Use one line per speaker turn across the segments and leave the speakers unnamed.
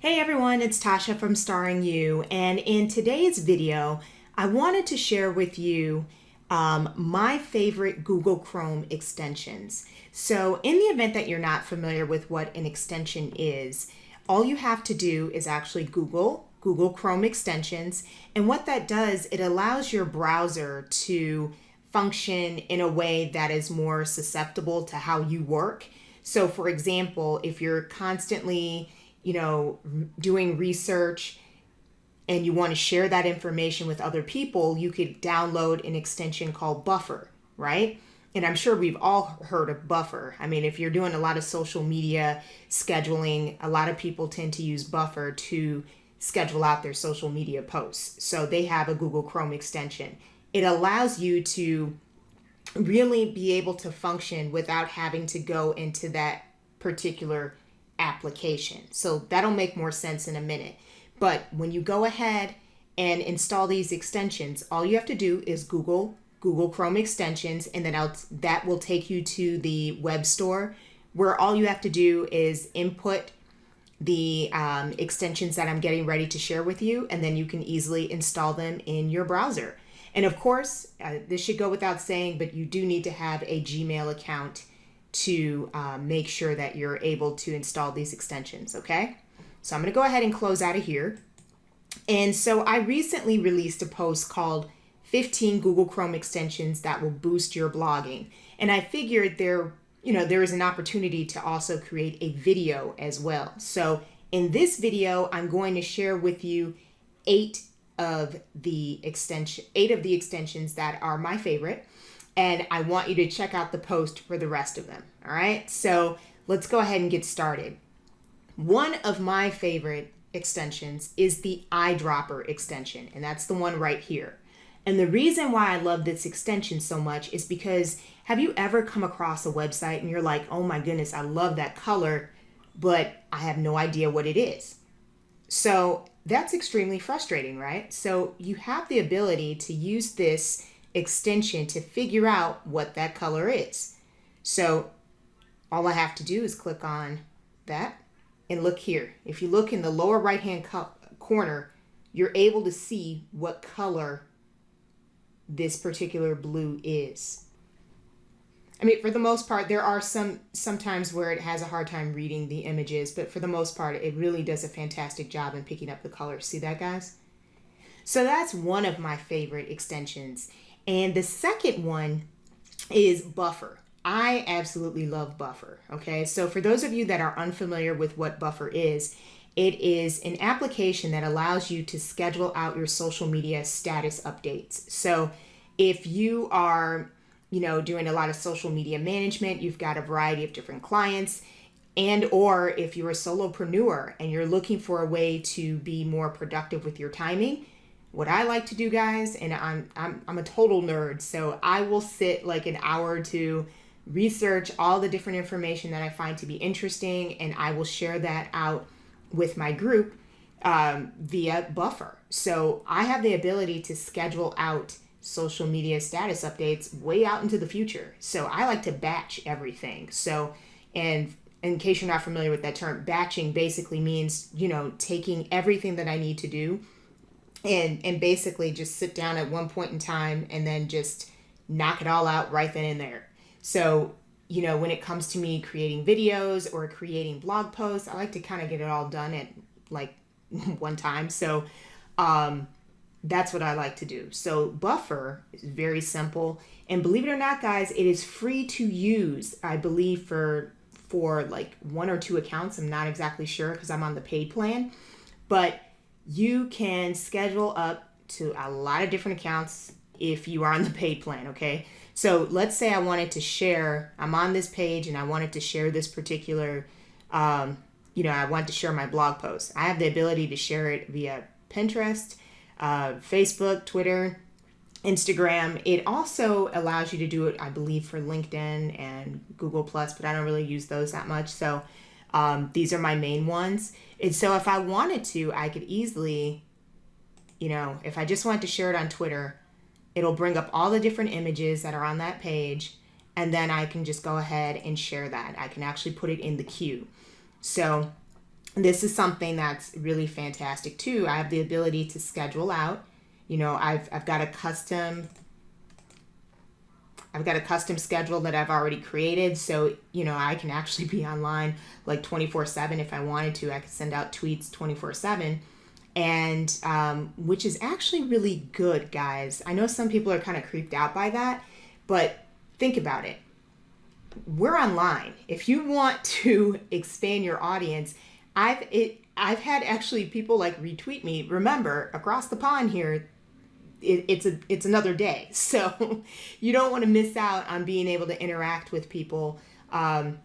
Hey everyone, it's Tasha from Starengu, and in today's video, I wanted to share with you my favorite Google Chrome extensions. So in the event that you're not familiar with what an extension is, all you have to do is actually Google Chrome extensions, and what that does, it allows your browser to function in a way that is more susceptible to how you work. So for example, if you're constantly doing research and you want to share that information with other people, you could download an extension called Buffer, right? And I'm sure we've all heard of Buffer. I mean, if you're doing a lot of social media scheduling, a lot of people tend to use Buffer to schedule out their social media posts. So they have a Google Chrome extension. It allows you to really be able to function without having to go into that particular application. So that'll make more sense in a minute. But when you go ahead and install these extensions, all you have to do is Google Chrome extensions, and then that will take you to the web store, where all you have to do is input the extensions that I'm getting ready to share with you, and then you can easily install them in your browser. And of course, this should go without saying, but you do need to have a Gmail account to make sure that you're able to install these extensions, okay? So I'm gonna go ahead and close out of here. And so I recently released a post called 15 Google Chrome extensions that will boost your blogging. And I figured there is an opportunity to also create a video as well. So in this video, I'm going to share with you eight of the extensions that are my favorite. And I want you to check out the post for the rest of them. All right, so let's go ahead and get started. One of my favorite extensions is the Eyedropper extension, and that's the one right here. And the reason why I love this extension so much is because, have you ever come across a website and you're like, oh my goodness, I love that color, but I have no idea what it is? So that's extremely frustrating, right? So you have the ability to use this extension to figure out what that color is. So all I have to do is click on that and look here. If you look in the lower right hand corner, you're able to see what color this particular blue is. I mean, for the most part, there are sometimes where it has a hard time reading the images, but for the most part, it really does a fantastic job in picking up the colors. See that, guys? So that's one of my favorite extensions. And the second one is Buffer. I absolutely love Buffer, okay? So for those of you that are unfamiliar with what Buffer is, it is an application that allows you to schedule out your social media status updates. So if you are, doing a lot of social media management, you've got a variety of different clients, and or if you're a solopreneur and you're looking for a way to be more productive with your timing, what I like to do, guys, and I'm a total nerd, so I will sit like an hour to research all the different information that I find to be interesting, and I will share that out with my group via Buffer. So I have the ability to schedule out social media status updates way out into the future. So I like to batch everything. So, and in case you're not familiar with that term, batching basically means, taking everything that I need to do and basically just sit down at one point in time and then just knock it all out right then and there. So, when it comes to me creating videos or creating blog posts, I like to kind of get it all done at like one time. So that's what I like to do. So Buffer is very simple. And believe it or not, guys, it is free to use, I believe, for like 1 or 2 accounts. I'm not exactly sure because I'm on the paid plan. But you can schedule up to a lot of different accounts if you are on the paid plan, okay? So let's say I wanted to share, I'm on this page and I wanted to share this particular, I want to share my blog post. I have the ability to share it via Pinterest, Facebook, Twitter, Instagram. It also allows you to do it, I believe, for LinkedIn and Google+, but I don't really use those that much. So these are my main ones. And so if I wanted to, I could easily, if I just wanted to share it on Twitter, it'll bring up all the different images that are on that page, and then I can just go ahead and share that. I can actually put it in the queue. So This is something that's really fantastic too. I have the ability to schedule out. You know, I've got a custom schedule that I've already created. So, you know, I can actually be online like 24/7 if I wanted to. I could send out tweets 24/7, and which is actually really good, guys. I know some people are kind of creeped out by that, but think about it. We're online. If you want to expand your audience, I've had actually people like retweet me. Remember, across the pond here, it's another day, so you don't want to miss out on being able to interact with people on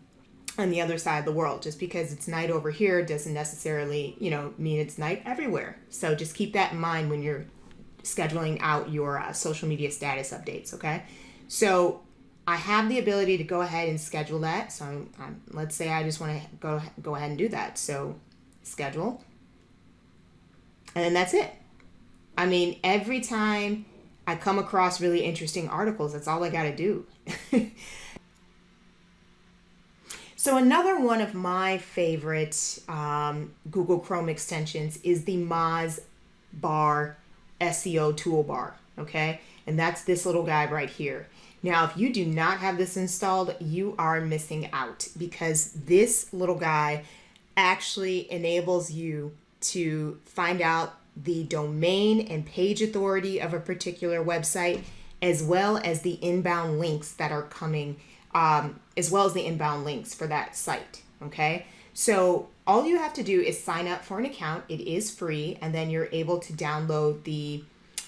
the other side of the world. Just because it's night over here doesn't necessarily, you know, mean it's night everywhere. So just keep that in mind when you're scheduling out your social media status updates. Okay, so I have the ability to go ahead and schedule that. So let's say I just want to go ahead and do that. So schedule, and then that's it. I mean, every time I come across really interesting articles, that's all I got to do. So another one of my favorite Google Chrome extensions is the Moz Bar SEO toolbar, okay? And that's this little guy right here. Now, if you do not have this installed, you are missing out, because this little guy actually enables you to find out the domain and page authority of a particular website, as well as the inbound links that are coming, as well as the inbound links for that site. Okay, so all you have to do is sign up for an account. It is free, and then you're able to download the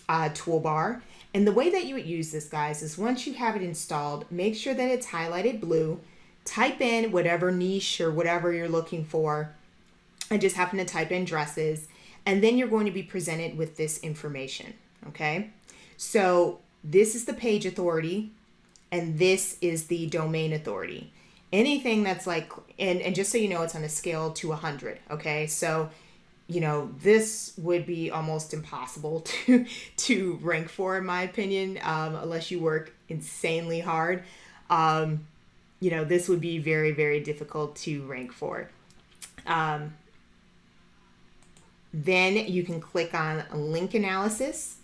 toolbar. And the way that you would use this, guys, is once you have it installed, make sure that it's highlighted blue. Type in whatever niche or whatever you're looking for. I just happen to type in dresses. And then you're going to be presented with this information, okay? So this is the page authority, and this is the domain authority. Anything that's like, and just so you know, it's on a scale to 100, okay? So, you know, this would be almost impossible to rank for, in my opinion, unless you work insanely hard. You know, this would be very, very difficult to rank for. Then you can click on link analysis,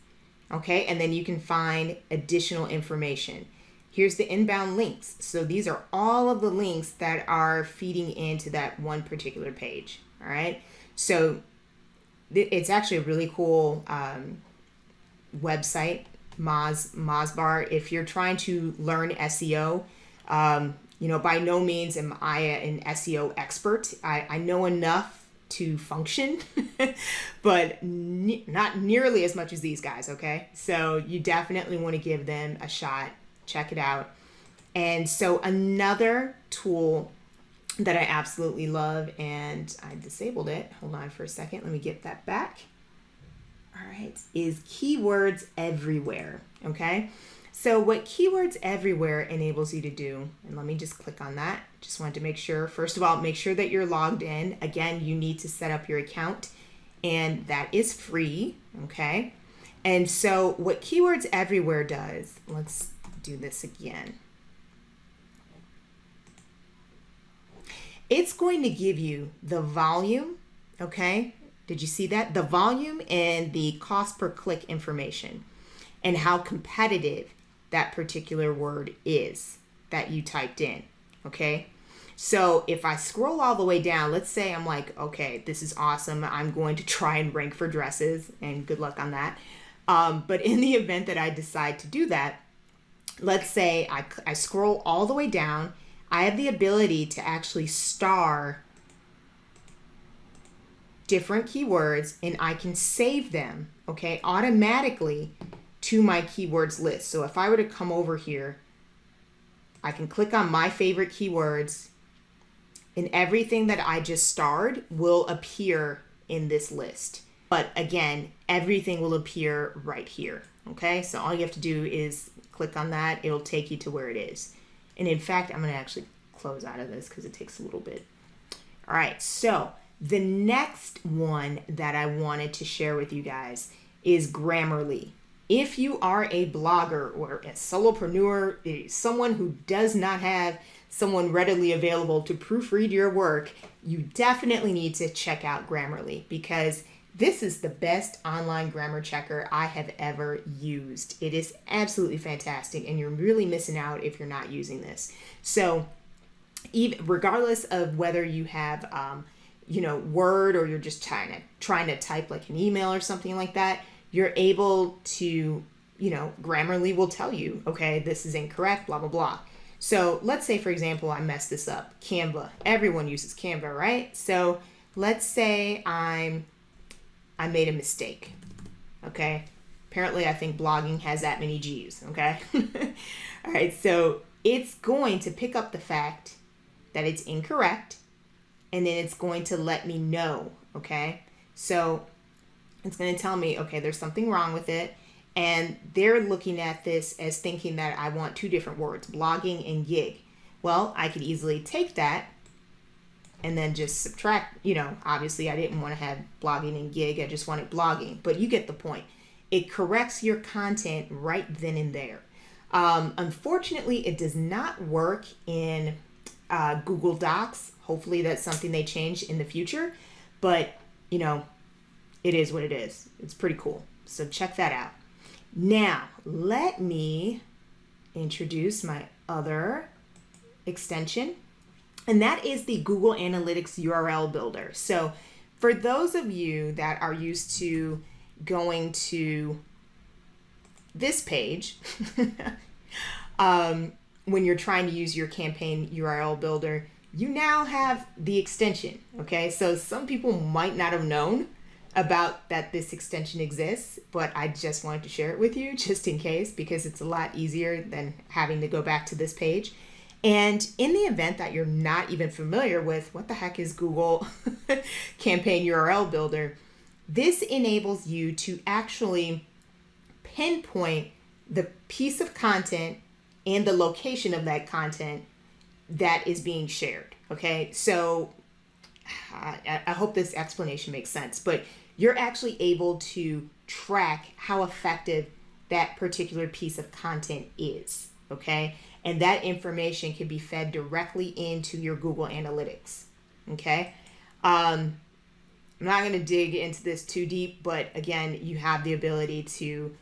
okay? And then you can find additional information. Here's the inbound links. So these are all of the links that are feeding into that one particular page, all right? So it's actually a really cool website, Moz Bar. If you're trying to learn SEO, you know, by no means am I an SEO expert. I know enough to function, but not nearly as much as these guys, okay? So you definitely want to give them a shot. Check it out. And so another tool that I absolutely love, and I disabled it. Hold on for a second. Let me get that back. All right, is Keywords Everywhere, okay? So what Keywords Everywhere enables you to do, and let me just click on that. Just wanted to make sure, first of all, make sure that you're logged in. Again, you need to set up your account, and that is free, okay? And so what Keywords Everywhere does, let's do this again. It's going to give you the volume, okay? Did you see that? The volume and the cost per click information, and how competitive that particular word is that you typed in, okay? So if I scroll all the way down, let's say I'm like, okay, this is awesome. I'm going to try and rank for dresses, and good luck on that. But in the event that I decide to do that, let's say I scroll all the way down, I have the ability to actually star different keywords, and I can save them, okay, automatically to my keywords list. So if I were to come over here, I can click on my favorite keywords, and everything that I just starred will appear in this list. But again, everything will appear right here, okay? So all you have to do is click on that. It'll take you to where it is. And in fact, I'm gonna actually close out of this because it takes a little bit. All right, so the next one that I wanted to share with you guys is Grammarly. If you are a blogger or a solopreneur, someone who does not have someone readily available to proofread your work, you definitely need to check out Grammarly, because this is the best online grammar checker I have ever used. It is absolutely fantastic, and you're really missing out if you're not using this. So even regardless of whether you have Word, or you're just trying to type like an email or something like that, you're able to, Grammarly will tell you, okay, this is incorrect, blah, blah, blah. So let's say, for example, I messed this up. Canva. Everyone uses Canva, right? So let's say I made a mistake, okay? Apparently, I think blogging has that many G's, okay? All right, so it's going to pick up the fact that it's incorrect, and then it's going to let me know, okay? So it's going to tell me, okay, there's something wrong with it, and they're looking at this as thinking that I want two different words, blogging and gig. Well, I could easily take that and then just subtract, obviously I didn't want to have blogging and gig, I just wanted blogging, but you get the point. It corrects your content right then and there. Unfortunately, it does not work in Google Docs. Hopefully that's something they change in the future, but it is what it is. It's pretty cool. So check that out. Now, let me introduce my other extension, and that is the Google Analytics URL Builder. So for those of you that are used to going to this page, when you're trying to use your campaign URL builder, you now have the extension, okay? So some people might not have known about that this extension exists, but I just wanted to share it with you just in case, because it's a lot easier than having to go back to this page. And in the event that you're not even familiar with what the heck is Google Campaign URL Builder, this enables you to actually pinpoint the piece of content and the location of that content that is being shared. Okay, so I hope this explanation makes sense, but you're actually able to track how effective that particular piece of content is. Okay, and that information can be fed directly into your Google Analytics. Okay, I'm not going to dig into this too deep, but again, you have the ability to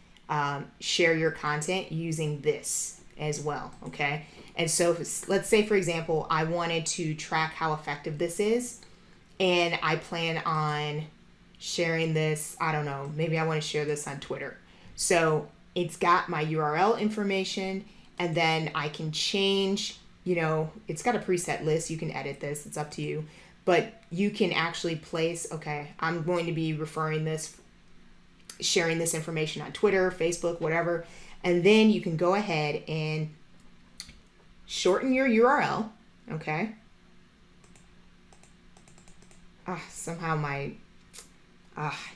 share your content using this as well. Okay, and so let's say, for example, I wanted to track how effective this is, and I plan on sharing this, I don't know, maybe I want to share this on Twitter. So it's got my URL information, and then I can change, it's got a preset list. You can edit this, it's up to you, but you can actually place, okay, I'm going to be sharing this information on Twitter, Facebook, whatever, and then you can go ahead and shorten your URL, okay? Somehow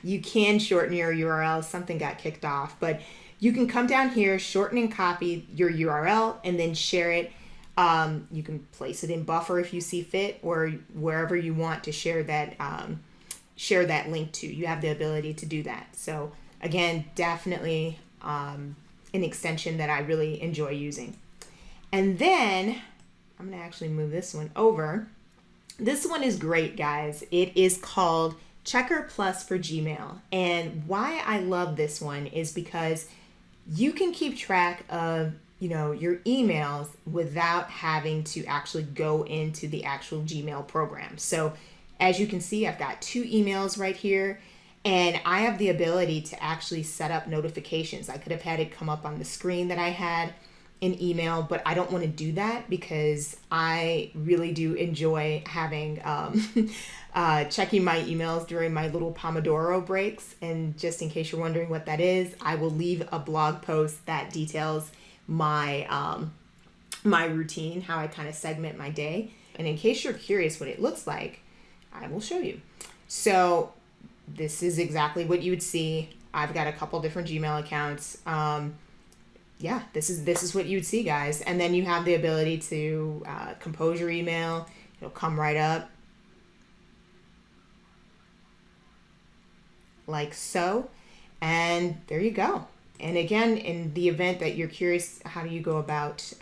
you can shorten your URL. Something got kicked off, but you can come down here, shorten and copy your URL, and then share it. You can place it in Buffer if you see fit, or wherever you want to share that link to. You have the ability to do that. So again, definitely an extension that I really enjoy using. And then I'm going to actually move this one over. This one is great, guys. It is called Checker Plus for Gmail. And why I love this one is because you can keep track of, your emails without having to actually go into the actual Gmail program. So as you can see, I've got 2 emails right here, and I have the ability to actually set up notifications. I could have had it come up on the screen that I had an email, but I don't want to do that because I really do enjoy having checking my emails during my little Pomodoro breaks. And just in case you're wondering what that is, I will leave a blog post that details my my routine, how I kind of segment my day. And in case you're curious what it looks like, I will show you. So this is exactly what you would see. I've got a couple different Gmail accounts. Yeah, this is what you would see, guys. And then you have the ability to compose your email. It'll come right up like so. And there you go. And again, in the event that you're curious, how do you go about,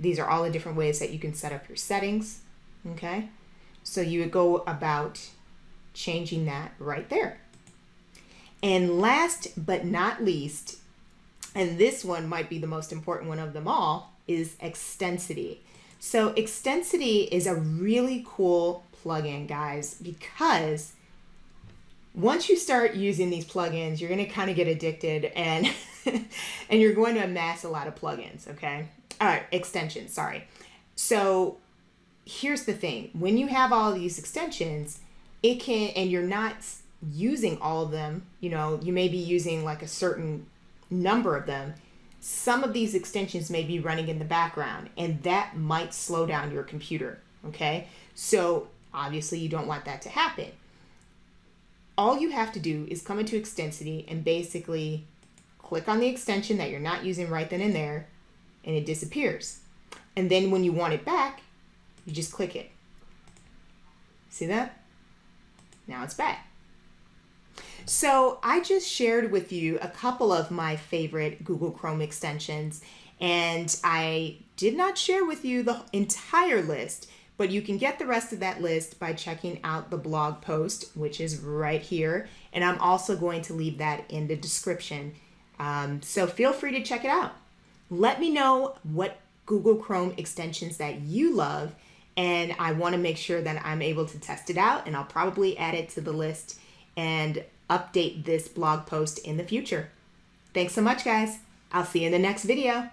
These are all the different ways that you can set up your settings, okay? So you would go about changing that right there. And last but not least, and this one might be the most important one of them all, is Extensity. So Extensity is a really cool plugin, guys, because once you start using these plugins, you're going to kind of get addicted and and you're going to amass a lot of plugins, okay? All right, extensions, sorry. So here's the thing. When you have all of these extensions, it can, and you're not using all of them, you know, you may be using like a certain number of them. Some of these extensions may be running in the background, and that might slow down your computer, okay? So obviously you don't want that to happen. All you have to do is come into Extensity and basically click on the extension that you're not using right then and there, and it disappears. And then when you want it back, you just click it. See that? Now it's back. So I just shared with you a couple of my favorite Google Chrome extensions, and I did not share with you the entire list, but you can get the rest of that list by checking out the blog post, which is right here. And I'm also going to leave that in the description. So feel free to check it out. Let me know what Google Chrome extensions that you love, and I want to make sure that I'm able to test it out, and I'll probably add it to the list and update this blog post in the future. Thanks so much, guys. I'll see you in the next video.